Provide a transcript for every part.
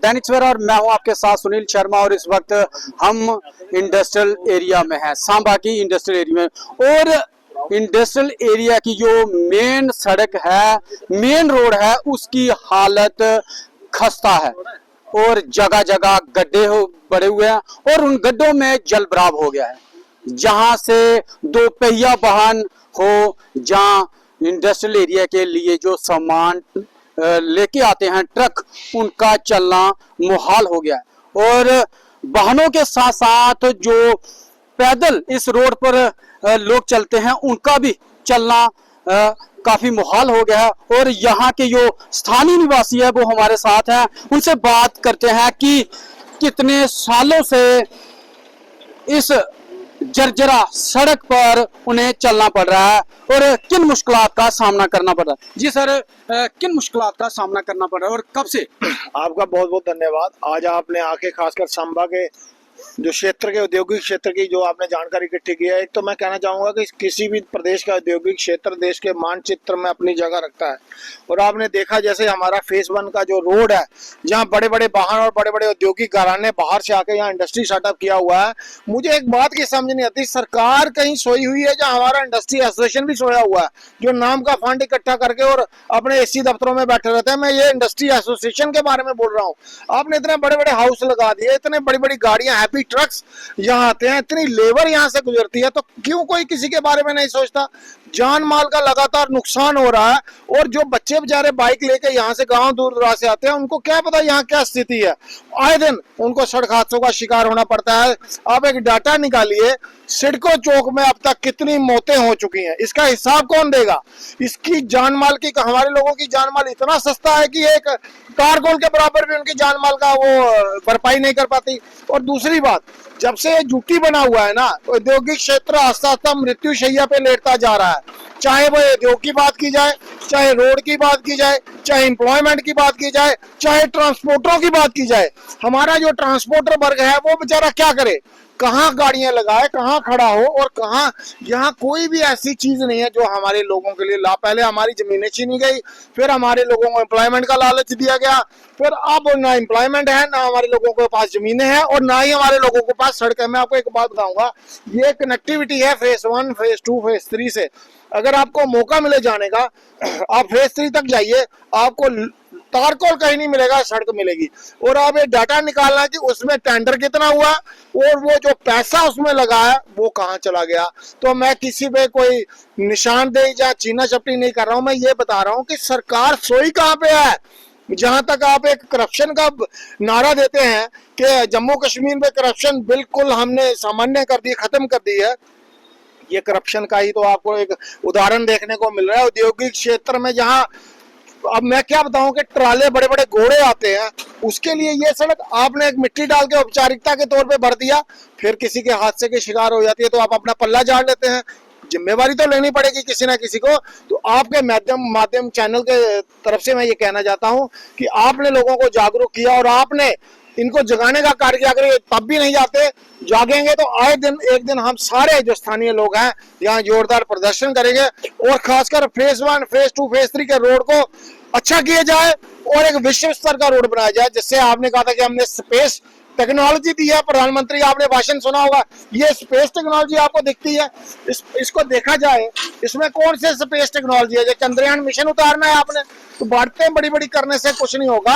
दैनिक सवेरा और मैं हूं आपके साथ सुनील शर्मा। और इस वक्त हम इंडस्ट्रियल एरिया में हैं, सांबा की इंडस्ट्रियल एरिया में। और इंडस्ट्रियल एरिया की जो मेन सड़क है, मेन रोड है, उसकी हालत खस्ता है और जगह जगह गड्ढे बड़े हुए हैं और उन गड्ढों में जलभराव हो गया है। जहां से दो पहिया वाहन हो, जहां इंडस्ट्रियल एरिया के लिए जो सामान लेके आते हैं ट्रक, उनका चलना मुहाल हो गया है। और वाहनों के साथ साथ जो पैदल इस रोड पर लोग चलते हैं, उनका भी चलना काफी मुहाल हो गया है। और यहाँ के जो स्थानीय निवासी है वो हमारे साथ हैं, उनसे बात करते हैं कि कितने सालों से इस जर्जरा सड़क पर उन्हें चलना पड़ रहा है और किन मुश्किलात का सामना करना पड़ रहा है। जी सर, किन मुश्किलात का सामना करना पड़ रहा है और कब से? आपका बहुत बहुत धन्यवाद। आज आपने आके खासकर सांबा के जो क्षेत्र के औद्योगिक क्षेत्र की जो आपने जानकारी इकट्ठी की है। एक तो मैं कहना चाहूँगा कि किसी भी प्रदेश का औद्योगिक क्षेत्र देश के मानचित्र में अपनी जगह रखता है। और आपने देखा जैसे हमारा फेज 1 का जो रोड है, जहाँ बड़े बड़े वाहन और बड़े बड़े औद्योगिक घराने बाहर से आके यहाँ इंडस्ट्री सेटअप किया हुआ है। मुझे एक बात की समझ नहीं आती, सरकार कहीं सोई हुई है या हमारा इंडस्ट्री एसोसिएशन भी सोया हुआ है, जो नाम का फंड इकट्ठा करके और अपने एसी दफ्तरों में बैठे रहते हैं। मैं ये इंडस्ट्री एसोसिएशन के बारे में बोल रहा हूँ। आपने इतने बड़े बड़े हाउस लगा दिए, इतने बड़ी बड़ी गाड़ियां, हैप्पी ट्रक्स यहाँ आते हैं, इतनी लेबर यहाँ से गुजरती है, तो क्यों कोई किसी के बारे में नहीं सोचता? जान माल का लगातार नुकसान हो रहा है। और जो बच्चे बेचारे बाइक लेके यहाँ से गांव दूर दराज से आते हैं, उनको क्या पता यहाँ क्या स्थिति है। आए दिन उनको सड़क हादसों का शिकार होना पड़ता है। आप एक डाटा निकालिए, सिडको चौक में अब तक कितनी मौतें हो चुकी हैं, इसका हिसाब कौन देगा? इसकी जान माल की, हमारे लोगों की जान माल इतना सस्ता है कि एक कारगोल के बराबर भी उनकी जान माल का वो भरपाई नहीं कर पाती। और दूसरी बात, जब से ड्यूटी बना हुआ है ना, औद्योगिक क्षेत्र आस्ता आस्ता मृत्यु शैया पे लेटता जा रहा है। चाहे वो उद्योग की बात की जाए, चाहे रोड की बात की जाए, चाहे एम्प्लॉयमेंट की बात की जाए, चाहे ट्रांसपोर्टरों की बात की जाए। हमारा जो ट्रांसपोर्टर वर्ग है वो बेचारा क्या करे, कहाँ गाड़ियां लगाए, कहाँ खड़ा हो, और कहाँ यहाँ कोई भी ऐसी चीज नहीं है जो हमारे लोगों के लिए लाभ। पहले हमारी जमीनें छीनी गई, फिर हमारे लोगों को एम्प्लॉयमेंट का लालच दिया गया, फिर अब ना एम्प्लॉयमेंट है, ना हमारे लोगों के पास जमीनें हैं और ना ही हमारे लोगों के पास सड़क है। मैं आपको एक बात बताऊंगा, ये कनेक्टिविटी है फेज 1, फेज 2, फेज 3 से। अगर आपको मौका मिले जाने का, आप फेज 3 तक जाइए, आपको तारकोल कहीं नहीं मिलेगा, सड़क मिलेगी। और आप ये डाटा निकालना है कि उसमें टेंडर कितना हुआ और वो जो पैसा उसमें लगा है वो कहाँ चला गया। तो मैं किसी पे कोई निशानदेही या चीना चपटी नहीं कर रहा हूँ, मैं ये बता रहा हूँ कि सरकार सोई कहाँ पे है। जहां तक आप एक करप्शन का नारा देते हैं कि जम्मू कश्मीर में करप्शन बिल्कुल हमने सामान्य कर दी, खत्म कर दी है, ये करप्शन का ही तो आपको एक उदाहरण देखने को मिल रहा है औद्योगिक क्षेत्र में। जहां अब मैं क्या बताऊं कि ट्राले बड़े बड़े घोड़े आते हैं, उसके लिए ये सड़क आपने एक मिट्टी डाल के औपचारिकता के तौर पे भर दिया, फिर किसी के हादसे की शिकार हो जाती है तो आप अपना पल्ला झाड़ लेते हैं। जिम्मेवारी तो लेनी पड़ेगी किसी ना किसी को। तो आपके माध्यम चैनल के तरफ से मैं ये कहना चाहता हूँ कि आपने लोगों को जागरूक किया और आपने इनको जगाने का कार्य किया। अगर ये तब भी नहीं जाते, जागेंगे तो आए दिन एक दिन हम सारे जो स्थानीय लोग हैं यहाँ जोरदार प्रदर्शन करेंगे। और खासकर फेज 1, फेज 2, फेज 3 के रोड को अच्छा किया जाए और एक विश्व स्तर का रोड बनाया जाए। जिससे आपने कहा था कि हमने स्पेस टेक्नोलॉजी दी है, प्रधानमंत्री आपने भाषण सुना होगा, ये स्पेस टेक्नोलॉजी आपको दिखती है, इसको देखा जाए, इसमें कौन से स्पेस टेक्नोलॉजी है? जो चंद्रयान मिशन उतारना है आपने, तो बातें बड़ी बड़ी करने से कुछ नहीं होगा।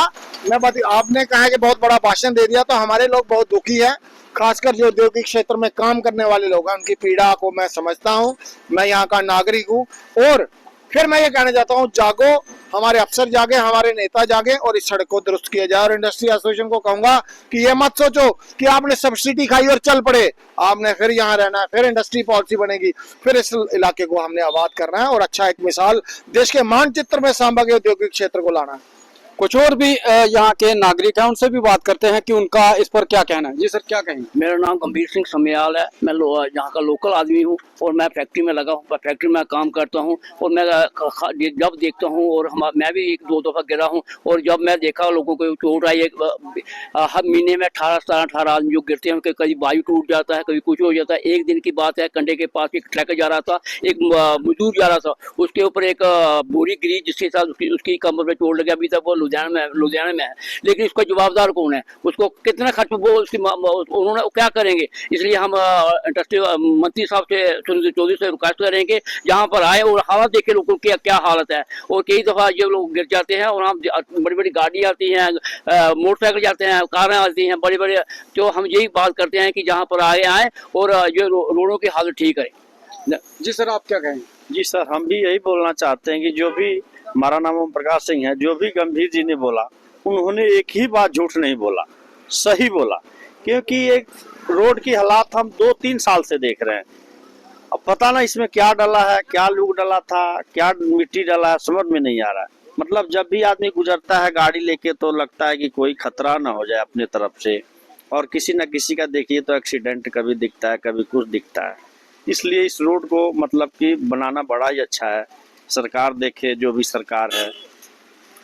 आपने कहा कि बहुत बड़ा भाषण दे दिया, तो हमारे लोग बहुत दुखी है, खासकर जो औद्योगिक क्षेत्र में काम करने वाले लोग हैं, उनकी पीड़ा को मैं समझता हूँ। मैं यहाँ का नागरिक हूँ। और फिर मैं ये कहना चाहता हूँ, जागो, हमारे अफसर जागे, हमारे नेता जागे और इस सड़क को दुरुस्त किया जाए। और इंडस्ट्री एसोसिएशन को कहूंगा कि ये मत सोचो कि आपने सब्सिडी खाई और चल पड़े, आपने फिर यहाँ रहना है, फिर इंडस्ट्री पॉलिसी बनेगी, फिर इस इलाके को हमने आबाद करना है और अच्छा एक मिसाल देश के मानचित्र में सांबा के औद्योगिक क्षेत्र को लाना है। कुछ और भी यहाँ के नागरिक हैं, उनसे भी बात करते हैं कि उनका इस पर क्या कहना है। जी सर, क्या कहेंगे? मेरा नाम गंभीर सिंह समयाल है। मैं यहाँ का लोकल आदमी हूँ और मैं फैक्ट्री में लगा हूँ, फैक्ट्री में काम करता हूँ। और मैं जब देखता हूँ, और मैं भी 1-2 दफ़ा गिरा हूँ, और जब मैं देखा लोगों को चोट आई, हर महीने में 18 आदमी जो गिरते हैं, उनके कभी बाजू टूट जाता है, कभी कुछ हो जाता है। एक दिन की बात है, कंडे के पास एक ट्रक जा रहा था, एक मजदूर जा रहा था, उसके ऊपर एक बोरी गिरी, जिसके साथ उसकी कमर में चोट लगी। अभी तक वो लुधियाना में है, लेकिन उसका जवाबदार कौन है, उसको कितना खर्च वो उन्होंने क्या करेंगे। इसलिए हम इंडस्ट्री मंत्री साहब से सुनील चौधरी से रिक्वेस्ट करेंगे जहाँ पर आए और हालत देखे लोगों की क्या हालत है। और कई दफ़ा ये लोग गिर जाते हैं और हम बड़ी बड़ी गाड़ी आती हैं, मोटरसाइकिल जाते हैं, कारें आती हैं बड़ी बड़ी, तो हम यही बात करते हैं कि जहाँ पर आए और ये रोडों की हालत ठीक करें। जी सर, आप क्या कहेंगे? जी सर, हम भी यही बोलना चाहते हैं कि जो भी, हमारा नाम ओम प्रकाश सिंह है, जो भी गंभीर जी ने बोला उन्होंने एक ही बात झूठ नहीं बोला, सही बोला। क्योंकि एक रोड की हालात हम 2-3 साल से देख रहे हैं। अब पता ना इसमें क्या डाला है, क्या लूक डाला था, क्या मिट्टी डाला है, समझ में नहीं आ रहा है। मतलब जब भी आदमी गुजरता है गाड़ी लेके तो लगता है कि कोई खतरा ना हो जाए अपने तरफ से, और किसी न किसी का देखिए तो एक्सीडेंट कभी दिखता है, कभी कुछ दिखता है। इसलिए इस रोड को मतलब कि बनाना बड़ा ही अच्छा है। सरकार देखे, जो भी सरकार है,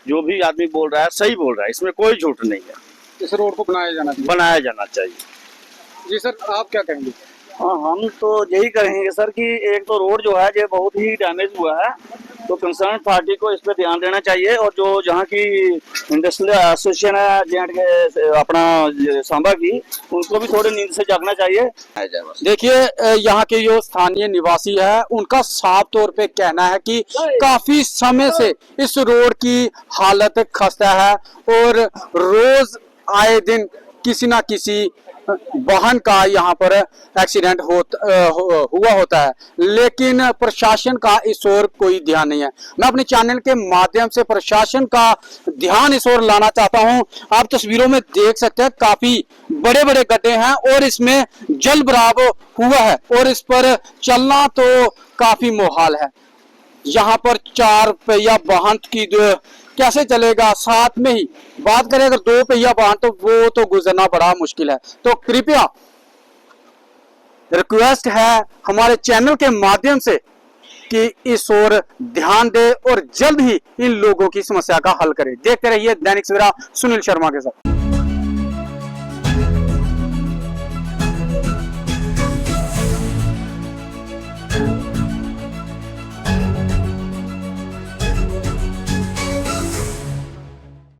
जो भी आदमी बोल रहा है सही बोल रहा है, इसमें कोई झूठ नहीं है। इस रोड को बनाया जाना चाहिए। जी सर, आप क्या कहेंगे? हाँ, हम तो यही कहेंगे सर कि एक तो रोड जो है ये बहुत ही डैमेज हुआ है, तो कंसर्न पार्टी को इस पर ध्यान देना चाहिए। और जो जहाँ की इंडस्ट्रियल एसोसिएशन है जेएंड के अपना सांबा की, उनको भी थोड़ी नींद से जागना चाहिए। देखिए, यहाँ के जो स्थानीय निवासी है उनका साफ तौर पे कहना है कि काफी समय से इस रोड की हालत खस्ता है और रोज आए दिन किसी ना किसी वाहन का यहाँ पर एक्सीडेंट हुआ होता है, लेकिन प्रशासन का इस ओर कोई ध्यान नहीं है। मैं अपने चैनल के माध्यम से प्रशासन का ध्यान इस ओर लाना चाहता हूँ। आप तस्वीरों में देख सकते हैं काफी बड़े बड़े गड्ढे हैं और इसमें जल भराव हुआ है और इस पर चलना तो काफी मुहाल है। यहाँ पर 4 पहिया वाहन की कैसे चलेगा, साथ में ही बात करें अगर 2 पहिया वाहन तो वो तो गुजरना बड़ा मुश्किल है। तो कृपया रिक्वेस्ट है हमारे चैनल के माध्यम से कि इस ओर ध्यान दे और जल्द ही इन लोगों की समस्या का हल करें। देखते रहिए दैनिक सवेरा सुनील शर्मा के साथ।